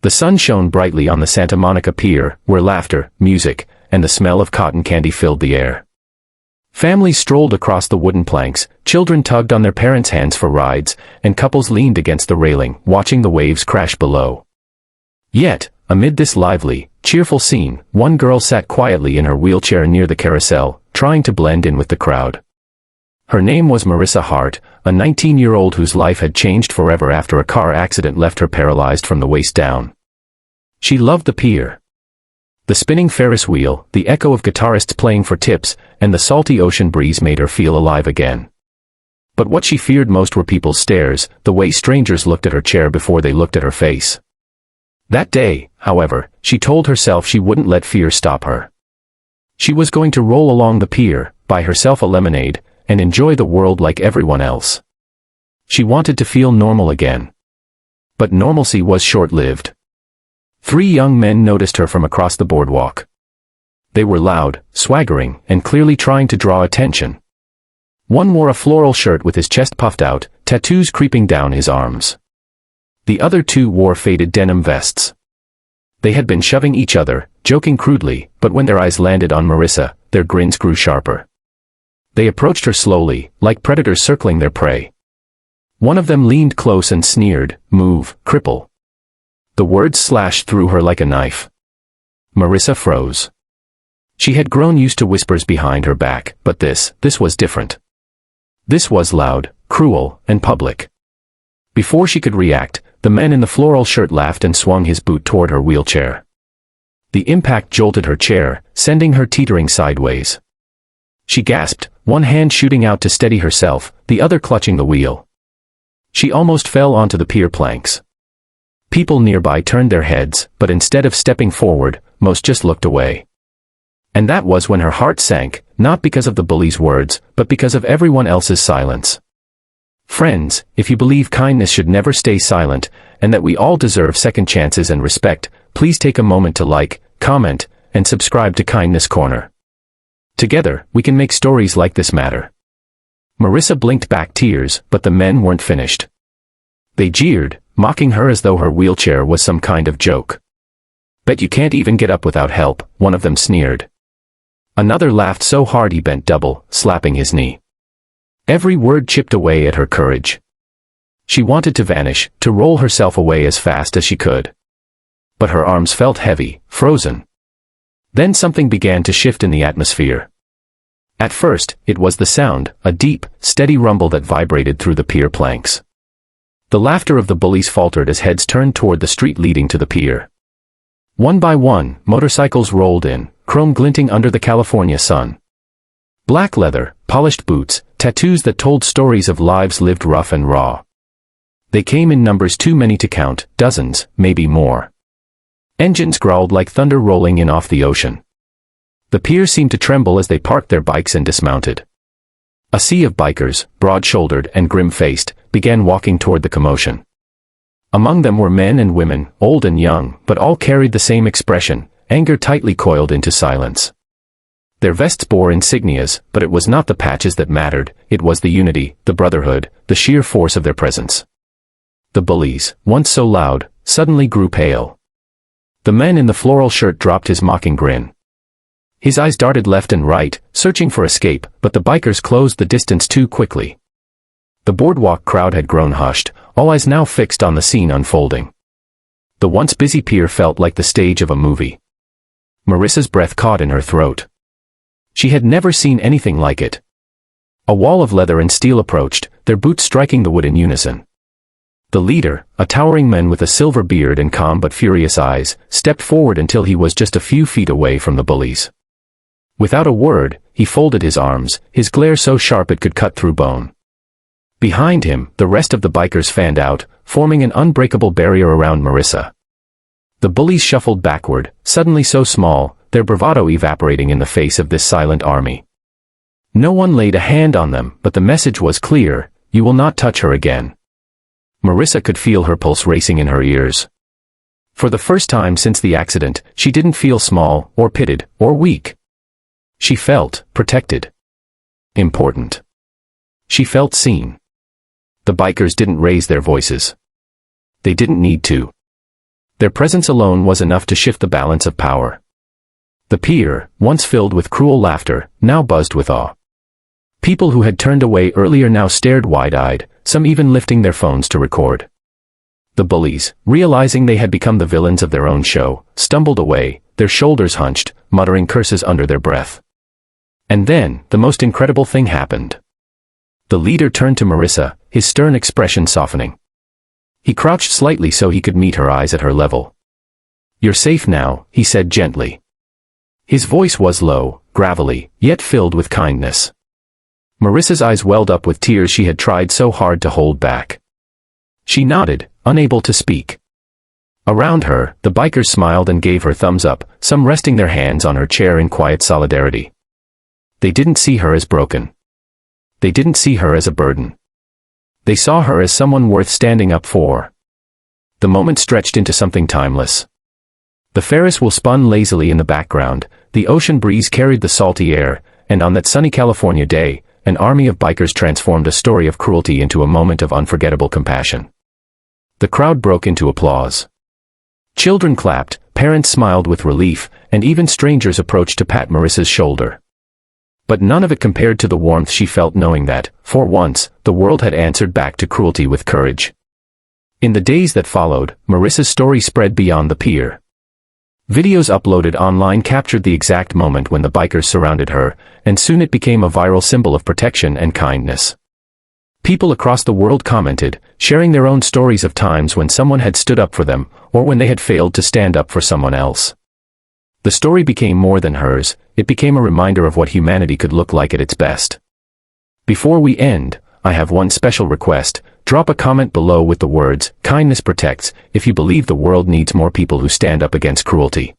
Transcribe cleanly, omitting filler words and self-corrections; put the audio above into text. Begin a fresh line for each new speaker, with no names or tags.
The sun shone brightly on the Santa Monica Pier, where laughter, music, and the smell of cotton candy filled the air. Families strolled across the wooden planks, children tugged on their parents' hands for rides, and couples leaned against the railing, watching the waves crash below. Yet, amid this lively, cheerful scene, one girl sat quietly in her wheelchair near the carousel, trying to blend in with the crowd. Her name was Marissa Hart, a 19-year-old whose life had changed forever after a car accident left her paralyzed from the waist down. She loved the pier. The spinning Ferris wheel, the echo of guitarists playing for tips, and the salty ocean breeze made her feel alive again. But what she feared most were people's stares, the way strangers looked at her chair before they looked at her face. That day, however, she told herself she wouldn't let fear stop her. She was going to roll along the pier, buy herself a lemonade, and enjoy the world like everyone else. She wanted to feel normal again. But normalcy was short-lived. 3 young men noticed her from across the boardwalk. They were loud, swaggering, and clearly trying to draw attention. One wore a floral shirt with his chest puffed out, tattoos creeping down his arms. The other 2 wore faded denim vests. They had been shoving each other, joking crudely, but when their eyes landed on Marissa, their grins grew sharper. They approached her slowly, like predators circling their prey. One of them leaned close and sneered, "Move, Cripple." The words slashed through her like a knife. Marissa froze. She had grown used to whispers behind her back, but this was different. This was loud, cruel, and public. Before she could react, the man in the floral shirt laughed and swung his boot toward her wheelchair. The impact jolted her chair, sending her teetering sideways. She gasped, one hand shooting out to steady herself, the other clutching the wheel. She almost fell onto the pier planks. People nearby turned their heads, but instead of stepping forward, most just looked away. And that was when her heart sank, not because of the bully's words, but because of everyone else's silence. Friends, if you believe kindness should never stay silent, and that we all deserve second chances and respect, please take a moment to like, comment, and subscribe to Kindness Corner. Together, we can make stories like this matter. Marissa blinked back tears, but the men weren't finished. They jeered, mocking her as though her wheelchair was some kind of joke. "Bet you can't even get up without help," one of them sneered. Another laughed so hard he bent double, slapping his knee. Every word chipped away at her courage. She wanted to vanish, to roll herself away as fast as she could. But her arms felt heavy, frozen. Then something began to shift in the atmosphere. At first, it was the sound, a deep, steady rumble that vibrated through the pier planks. The laughter of the bullies faltered as heads turned toward the street leading to the pier. One by one, motorcycles rolled in, chrome glinting under the California sun. Black leather, polished boots, tattoos that told stories of lives lived rough and raw. They came in numbers too many to count, dozens, maybe more. Engines growled like thunder rolling in off the ocean. The pier seemed to tremble as they parked their bikes and dismounted. A sea of bikers, broad-shouldered and grim-faced, began walking toward the commotion. Among them were men and women, old and young, but all carried the same expression, anger tightly coiled into silence. Their vests bore insignias, but it was not the patches that mattered, it was the unity, the brotherhood, the sheer force of their presence. The bullies, once so loud, suddenly grew pale. The man in the floral shirt dropped his mocking grin. His eyes darted left and right, searching for escape, but the bikers closed the distance too quickly. The boardwalk crowd had grown hushed, all eyes now fixed on the scene unfolding. The once busy pier felt like the stage of a movie. Marissa's breath caught in her throat. She had never seen anything like it. A wall of leather and steel approached, their boots striking the wood in unison. The leader, a towering man with a silver beard and calm but furious eyes, stepped forward until he was just a few feet away from the bullies. Without a word, he folded his arms, his glare so sharp it could cut through bone. Behind him, the rest of the bikers fanned out, forming an unbreakable barrier around Marissa. The bullies shuffled backward, suddenly so small, their bravado evaporating in the face of this silent army. No one laid a hand on them, but the message was clear: you will not touch her again. Marissa could feel her pulse racing in her ears. For the first time since the accident, she didn't feel small, or pitted, or weak. She felt protected. Important. She felt seen. The bikers didn't raise their voices. They didn't need to. Their presence alone was enough to shift the balance of power. The pier, once filled with cruel laughter, now buzzed with awe. People who had turned away earlier now stared wide-eyed, some even lifting their phones to record. The bullies, realizing they had become the villains of their own show, stumbled away, their shoulders hunched, muttering curses under their breath. And then, the most incredible thing happened. The leader turned to Marissa, his stern expression softening. He crouched slightly so he could meet her eyes at her level. "You're safe now," he said gently. His voice was low, gravelly, yet filled with kindness. Marissa's eyes welled up with tears she had tried so hard to hold back. She nodded, unable to speak. Around her, the bikers smiled and gave her thumbs up, some resting their hands on her chair in quiet solidarity. They didn't see her as broken. They didn't see her as a burden. They saw her as someone worth standing up for. The moment stretched into something timeless. The Ferris wheel spun lazily in the background, the ocean breeze carried the salty air, and on that sunny California day, an army of bikers transformed a story of cruelty into a moment of unforgettable compassion. The crowd broke into applause. Children clapped, parents smiled with relief, and even strangers approached to pat Marissa's shoulder. But none of it compared to the warmth she felt knowing that, for once, the world had answered back to cruelty with courage. In the days that followed, Marissa's story spread beyond the pier. Videos uploaded online captured the exact moment when the bikers surrounded her, and soon it became a viral symbol of protection and kindness. People across the world commented, sharing their own stories of times when someone had stood up for them, or when they had failed to stand up for someone else. The story became more than hers, it became a reminder of what humanity could look like at its best. Before we end, I have one special request. Drop a comment below with the words, "Kindness protects," if you believe the world needs more people who stand up against cruelty.